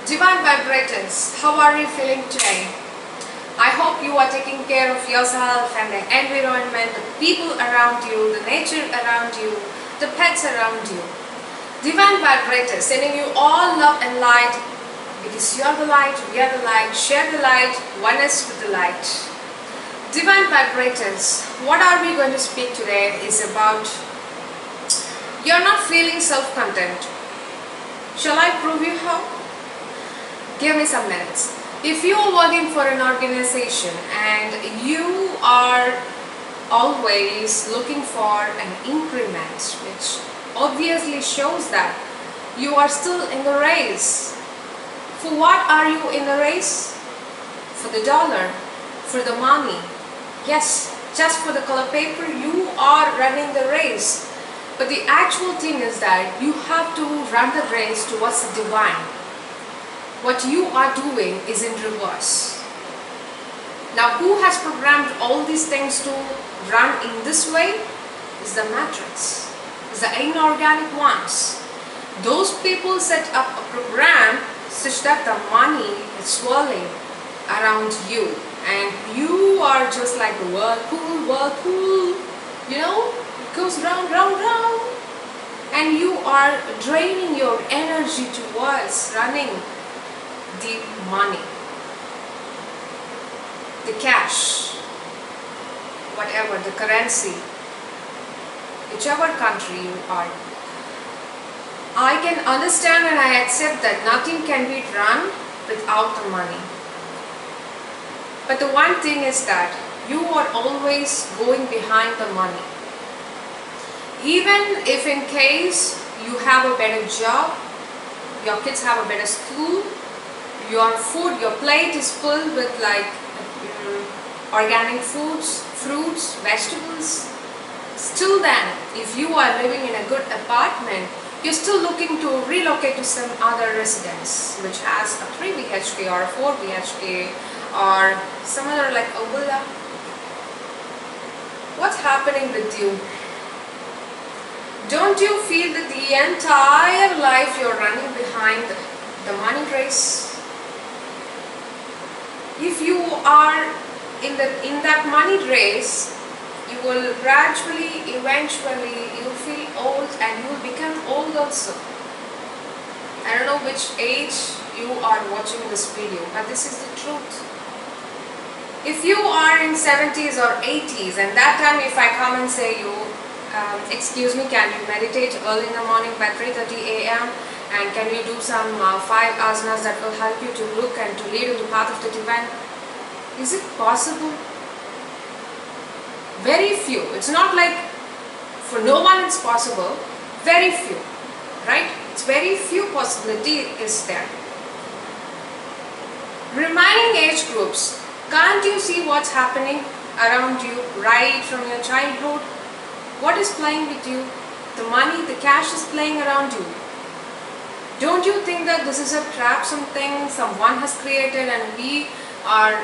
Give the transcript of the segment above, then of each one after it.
Divine Vibrators, how are you feeling today? I hope you are taking care of yourself and the environment, the people around you, the nature around you, the pets around you. Divine Vibrators, sending you all love and light because you are the light, we are the light, share the light, oneness with the light. Divine Vibrators, what are we going to speak today is about you're not feeling self-content. Shall I prove you how? Give me some minutes. If you are working for an organization and you are always looking for an increment, which obviously shows that you are still in the race. For what are you in the race? For the dollar, for the money. Yes, just for the color paper you are running the race. But the actual thing is that you have to run the race towards the divine. What you are doing is in reverse. Now, who has programmed all these things to run in this way? Is the matrix, is the inorganic ones. Those people set up a program such that the money is swirling around you, and you are just like the whirlpool, you know, it goes round, round, round, and you are draining your energy towards running the money, the cash, whatever, the currency, whichever country you are. I can understand and I accept that nothing can be run without the money. But the one thing is that you are always going behind the money. Even if in case you have a better job, your kids have a better school, your food, your plate is filled with like organic foods, fruits, vegetables. Still then, if you are living in a good apartment, you're still looking to relocate to some other residence which has a 3 BHK or a 4 BHK or some other like a villa. What's happening with you? Don't you feel that the entire life you're running behind the money race? If you are in that money race, you will gradually, eventually, you will feel old and you will become old also. I don't know which age you are watching this video, but this is the truth. If you are in 70s or 80s, and that time if I come and say you, excuse me, can you meditate early in the morning by 3:30 a.m. and can you do some 5 asanas that will help you to look and to lead in the path of the divine? Is it possible? Very few. It's not like for no one it's possible. Very few, right? It's very few possibility is there. Remaining age groups, can't you see what's happening around you right from your childhood? What is playing with you? The money, the cash is playing around you. Don't you think that this is a trap, something someone has created, and we are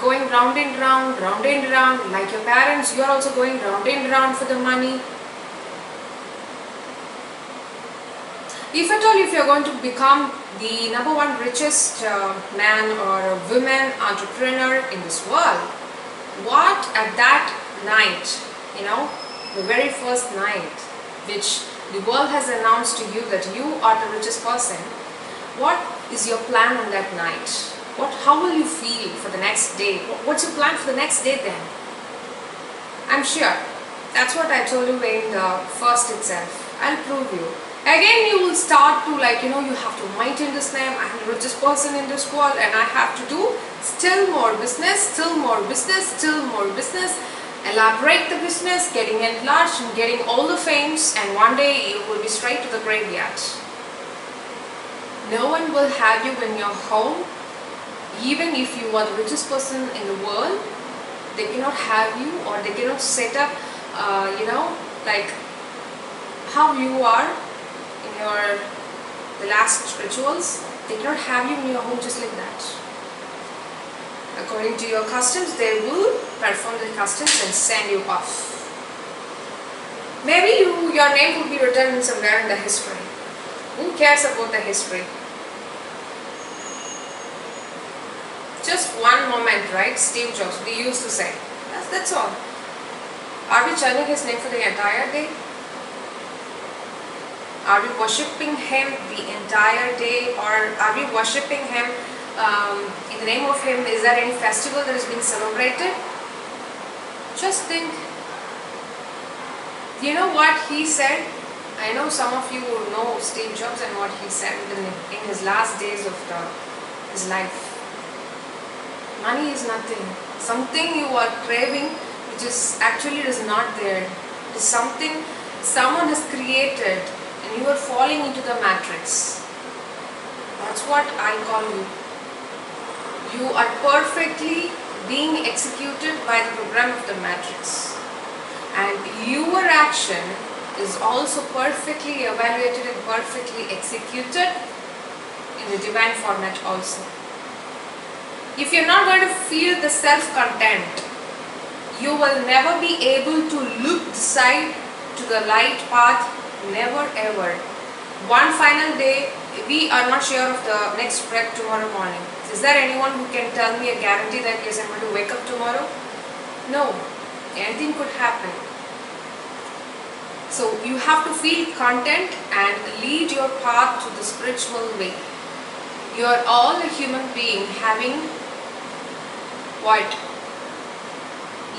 going round and round, like your parents, you are also going round and round for the money. If at all, if you are going to become the #1 richest man or woman entrepreneur in this world, what at that night, you know, the very first night which the world has announced to you that you are the richest person, what is your plan on that night? How will you feel for the next day? What's your plan for the next day then? I'm sure. That's what I told you in the first itself. I'll prove you. Again, you will start to like, you know, you have to maintain this name. I'm the richest person in this world and I have to do still more business, still more business, still more business. Elaborate the business, getting enlarged and getting all the fames, and one day you will be straight to the graveyard. No one will have you in your home. Even if you are the richest person in the world, they cannot have you, or they cannot set up, you know, like how you are in the last rituals. They cannot have you in your home just like that. According to your customs, they will perform the customs and send you off. Maybe your name will be written somewhere in the history. Who cares about the history? Just one moment, right? Steve Jobs, we used to say. That's all. Are we chanting his name for the entire day? Are we worshipping him the entire day, or are we worshipping him in the name of him? Is there any festival that is being celebrated? Just think. You know what he said? I know some of you know Steve Jobs and what he said in his last days of his life. Money is nothing. Something you are craving which is actually is not there. It is something someone has created and you are falling into the matrix. That's what I call you. You are perfectly being executed by the program of the matrix. And your action is also perfectly evaluated and perfectly executed in the divine format also. If you're not going to feel the self-content, you will never be able to look aside to the light path, never ever. One final day, we are not sure of the next breath tomorrow morning. Is there anyone who can tell me a guarantee that yes, I'm going to wake up tomorrow? No, anything could happen. So you have to feel content and lead your path to the spiritual way. You are all a human being having what?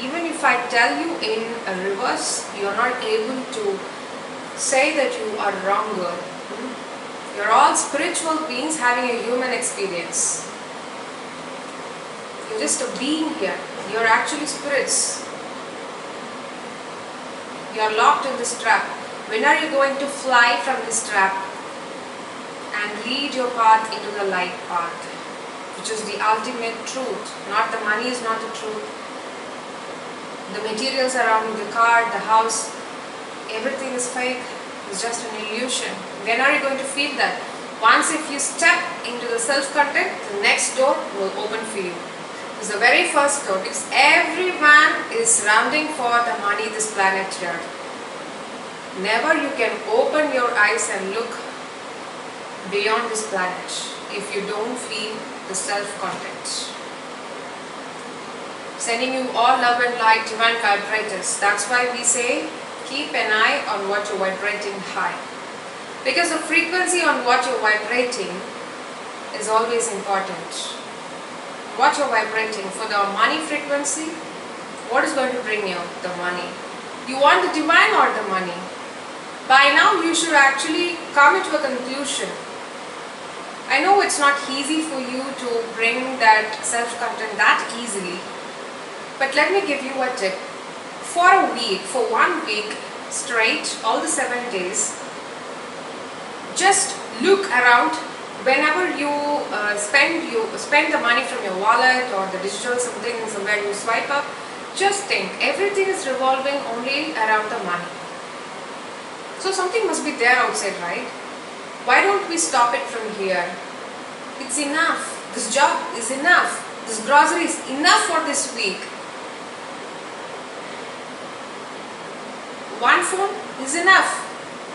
Even if I tell you in a reverse, you are not able to say that you are wronger. You are all spiritual beings having a human experience. You're just a being here. You are actually spirits. You are locked in this trap. When are you going to fly from this trap and lead your path into the light path, which is the ultimate truth? Not the money is not the truth. The materials around the car, the house, everything is fake. It's just an illusion. When are you going to feel that? Once if you step into the self-content, the next door will open for you. It's the very first door, because everyone is surrounding for the money this planet here. Never you can open your eyes and look beyond this planet if you don't feel the self-content. Sending you all love and light, divine vibrators. That's why we say keep an eye on what you're vibrating high. Because the frequency on what you're vibrating is always important. What you're vibrating. For the money frequency, what is going to bring you the money? You want the divine or the money? By now you should actually come into a conclusion. I know it's not easy for you to bring that self-content that easily, but let me give you a tip. For a week, for 1 week straight, all the 7 days, just look around. Whenever you spend the money from your wallet or the digital something somewhere you swipe up, just think everything is revolving only around the money. So something must be there outside, right? Why don't we stop it from here? It's enough. This job is enough. This grocery is enough for this week. One phone is enough.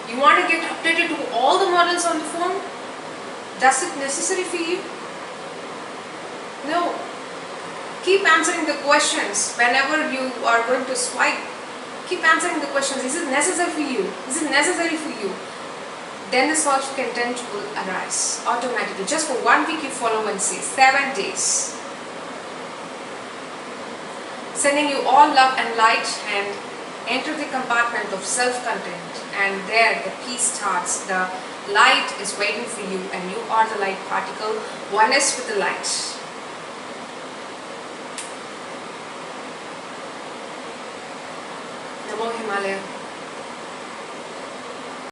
You want to get updated to all the models on the phone? Does it necessary for you? No. Keep answering the questions whenever you are going to swipe. Keep answering the questions. Is it necessary for you? Is it necessary for you? Then the self-content will arise automatically. Just for 1 week you follow and see. 7 days. Sending you all love and light, and enter the compartment of self-content, and there the peace starts. The light is waiting for you, and you are the light particle, oneness with the light. Namo Himalaya.